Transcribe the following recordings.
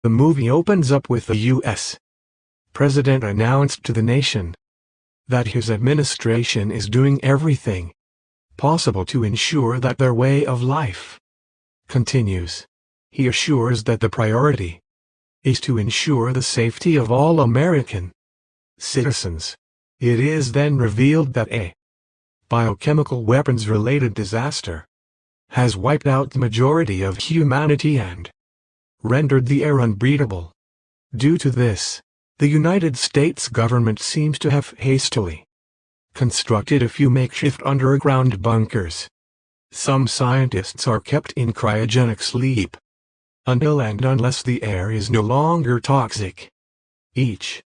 The movie opens up with the U.S. President announced to the nation that his administration is doing everything possible to ensure that their way of life continues. He assures that the priority is to ensure the safety of all American citizens. It is then revealed that a biochemical weapons-related disaster has wiped out the majority of humanity and rendered the air unbreathable. Due to this, the United States government seems to have hastily constructed a few makeshift underground bunkers. Some scientists are kept in cryogenic sleep until and unless the air is no longer toxic. Each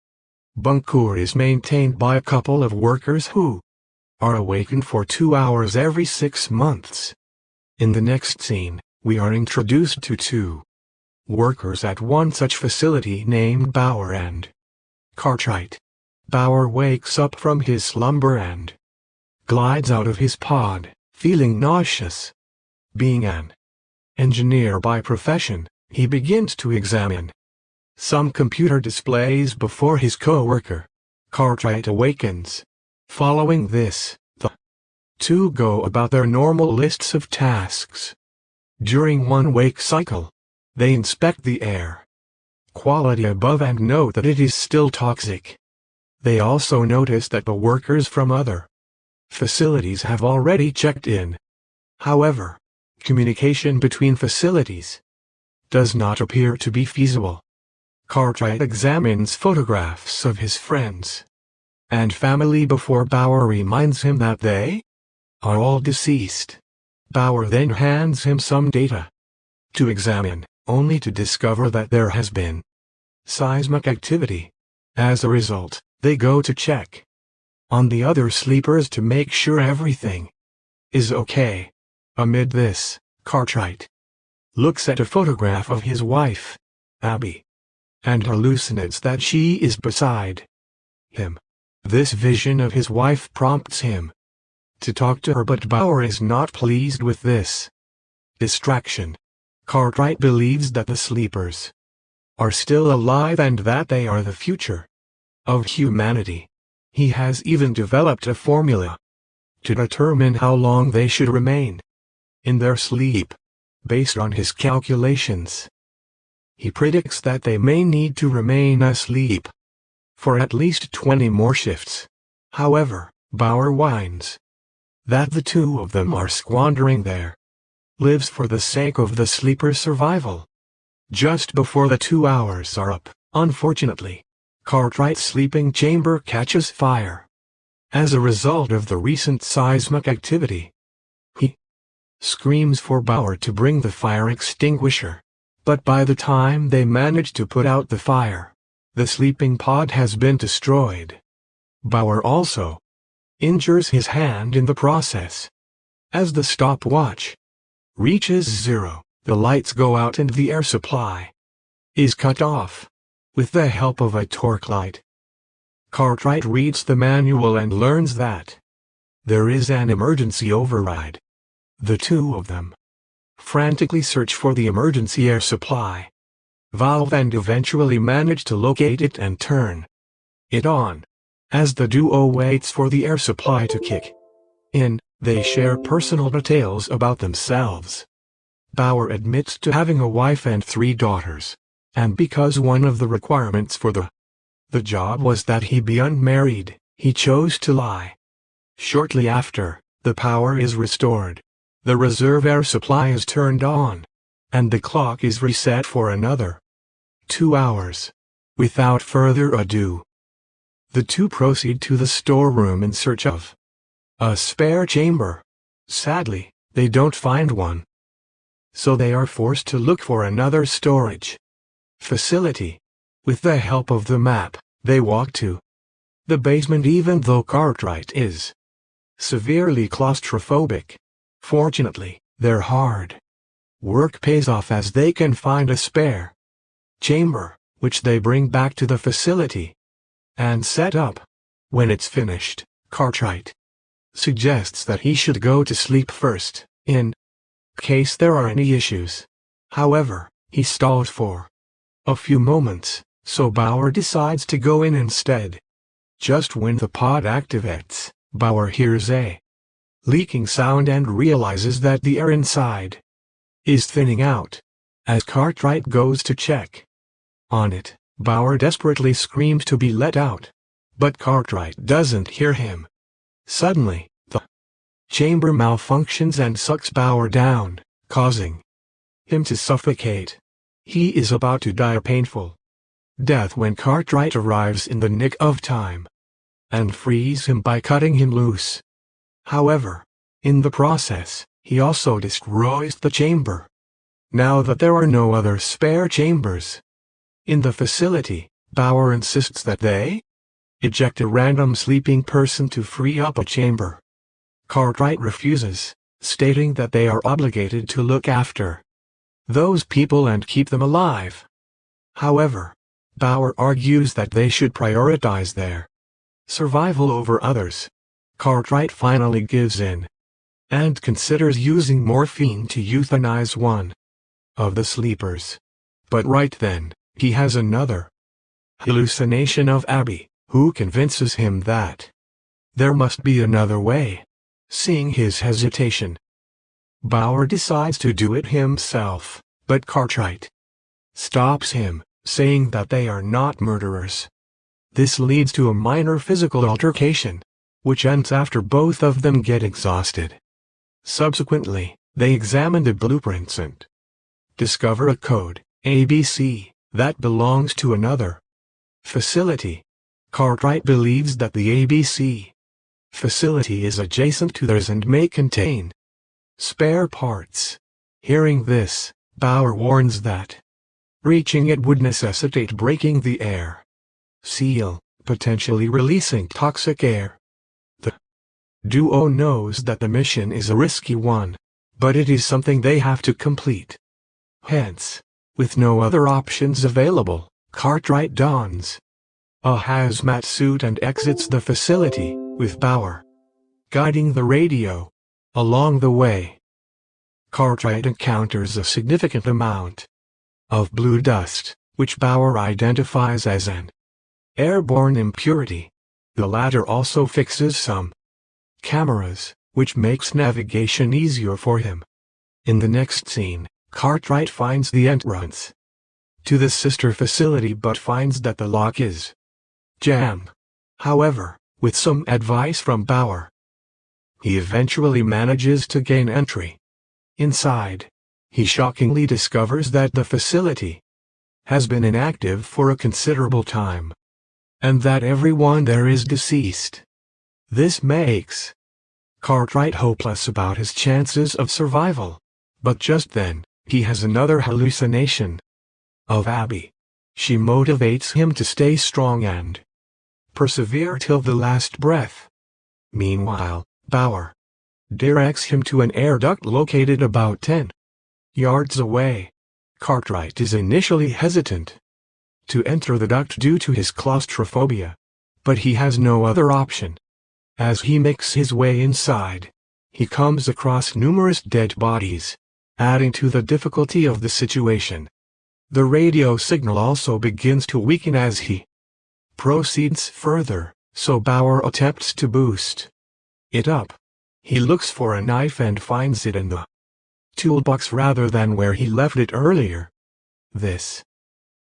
bunker is maintained by a couple of workers who are awakened for 2 hours every 6 months. In the next scene, we are introduced to two workers at one such facility named Bauer and Cartwright. Bauer wakes up from his slumber and glides out of his pod, feeling nauseous. Being an engineer by profession, he begins to examine some computer displays before his co-worker, Cartwright, awakens. Following this, the two go about their normal lists of tasks. During one wake cycle, they inspect the air quality above and note that it is still toxic. They also notice that the workers from other facilities have already checked in. However, communication between facilities does not appear to be feasible. Cartwright examines photographs of his friends and family before Bauer reminds him that they are all deceased. Bauer then hands him some data to examine, only to discover that there has been seismic activity. As a result, they go to check on the other sleepers to make sure everything is okay. Amid this, Cartwright looks at a photograph of his wife, Abby, and hallucinates that she is beside him. This vision of his wife prompts him to talk to her, but Bauer is not pleased with this distraction. Cartwright believes that the sleepers are still alive and that they are the future of humanity. He has even developed a formula to determine how long they should remain in their sleep. Based on his calculations, he predicts that they may need to remain asleep for at least 20 more shifts. However, Bauer whines that the two of them are squandering their lives for the sake of the sleeper's survival. Just before the 2 hours are up, unfortunately, Cartwright's sleeping chamber catches fire. As a result of the recent seismic activity, he screams for Bauer to bring the fire extinguisher. But by the time they manage to put out the fire, the sleeping pod has been destroyed. Bauer also injures his hand in the process. As the stopwatch reaches 0, the lights go out and the air supply is cut off. With the help of a torch light, Cartwright reads the manual and learns that there is an emergency override. The two of them frantically search for the emergency air supply valve and eventually manage to locate it and turn it on. As the duo waits for the air supply to kick in, they share personal details about themselves. Bauer admits to having a wife and 3 daughters, and because one of the requirements for the job was that he be unmarried, he chose to lie. Shortly after, the power is restored. The reserve air supply is turned on, and the clock is reset for another 2 hours. Without further ado, the two proceed to the storeroom in search of a spare chamber. Sadly, they don't find one, so they are forced to look for another storage facility. With the help of the map, they walk to the basement even though Cartwright is severely claustrophobic. Fortunately, their hard work pays off as they can find a spare chamber, which they bring back to the facility and set up. When it's finished, Cartwright suggests that he should go to sleep first, in case there are any issues. However, he stalled for A few moments, so Bauer decides to go in instead. Just when the pod activates, Bauer hears a leaking sound and realizes that the air inside is thinning out. As Cartwright goes to check on it, Bauer desperately screams to be let out, but Cartwright doesn't hear him. Suddenly, the chamber malfunctions and sucks Bauer down, causing him to suffocate. He is about to die a painful death when Cartwright arrives in the nick of time and frees him by cutting him loose. However, in the process, he also destroys the chamber. Now that there are no other spare chambers in the facility, Bauer insists that they eject a random sleeping person to free up a chamber. Cartwright refuses, stating that they are obligated to look after those people and keep them alive. However, Bauer argues that they should prioritize their survival over others. Cartwright finally gives in and considers using morphine to euthanize one of the sleepers. But right then, he has another hallucination of Abby, who convinces him that there must be another way. Seeing his hesitation, Bauer decides to do it himself, but Cartwright stops him, saying that they are not murderers. This leads to a minor physical altercation, which ends after both of them get exhausted. Subsequently, they examine the blueprints and discover a code, ABC, that belongs to another facility. Cartwright believes that the ABC facility is adjacent to theirs and may contain spare parts. Hearing this, Bauer warns that reaching it would necessitate breaking the air seal, potentially releasing toxic air. The duo knows that the mission is a risky one, but it is something they have to complete. Hence, with no other options available, Cartwright dons a hazmat suit and exits the facility, with Bauer guiding the radio. Along the way, Cartwright encounters a significant amount of blue dust, which Bauer identifies as an airborne impurity. The latter also fixes some cameras, which makes navigation easier for him. In the next scene, Cartwright finds the entrance to the sister facility but finds that the lock is jammed. However, with some advice from Bauer, he eventually manages to gain entry. Inside, he shockingly discovers that the facility has been inactive for a considerable time, and that everyone there is deceased. This makes Cartwright hopeless about his chances of survival. But just then, he has another hallucination of Abby. She motivates him to stay strong and persevere till the last breath. Meanwhile, Bauer directs him to an air duct located about 10 yards away. Cartwright is initially hesitant to enter the duct due to his claustrophobia, but he has no other option. As he makes his way inside, he comes across numerous dead bodies, adding to the difficulty of the situation. The radio signal also begins to weaken as he proceeds further, so Bauer attempts to boost it up. He looks for a knife and finds it in the toolbox rather than where he left it earlier. This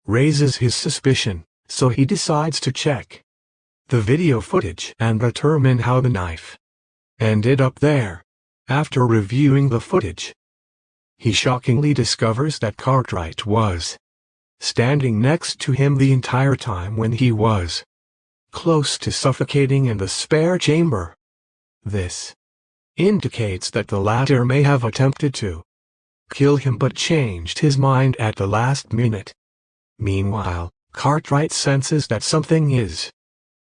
raises his suspicion, so he decides to check the video footage and determine how the knife ended up there. After reviewing the footage, he shockingly discovers that Cartwright was standing next to him the entire time when he was close to suffocating in the spare chamber. This indicates that the latter may have attempted to kill him but changed his mind at the last minute. Meanwhile, Cartwright senses that something is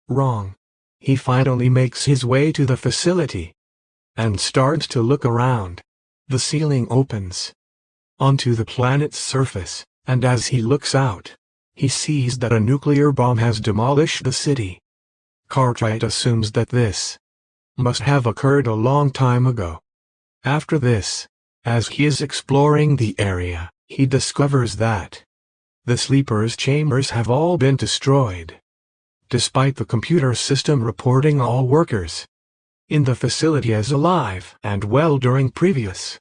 wrong. He finally makes his way to the facility and starts to look around. The ceiling opens onto the planet's surface, and as he looks out, he sees that a nuclear bomb has demolished the city. Cartwright assumes that this must have occurred a long time ago. After this, as he is exploring the area, he discovers that The sleepers' chambers have all been destroyed, despite the computer system reporting all workers in the facility as alive and well during previous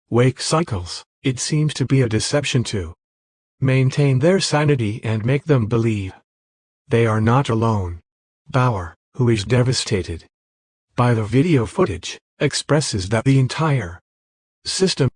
wake cycles. It seems to be a deception to maintain their sanity and make them believe they are not alone. Bauer, who is devastated by the video footage, expresses that the entire system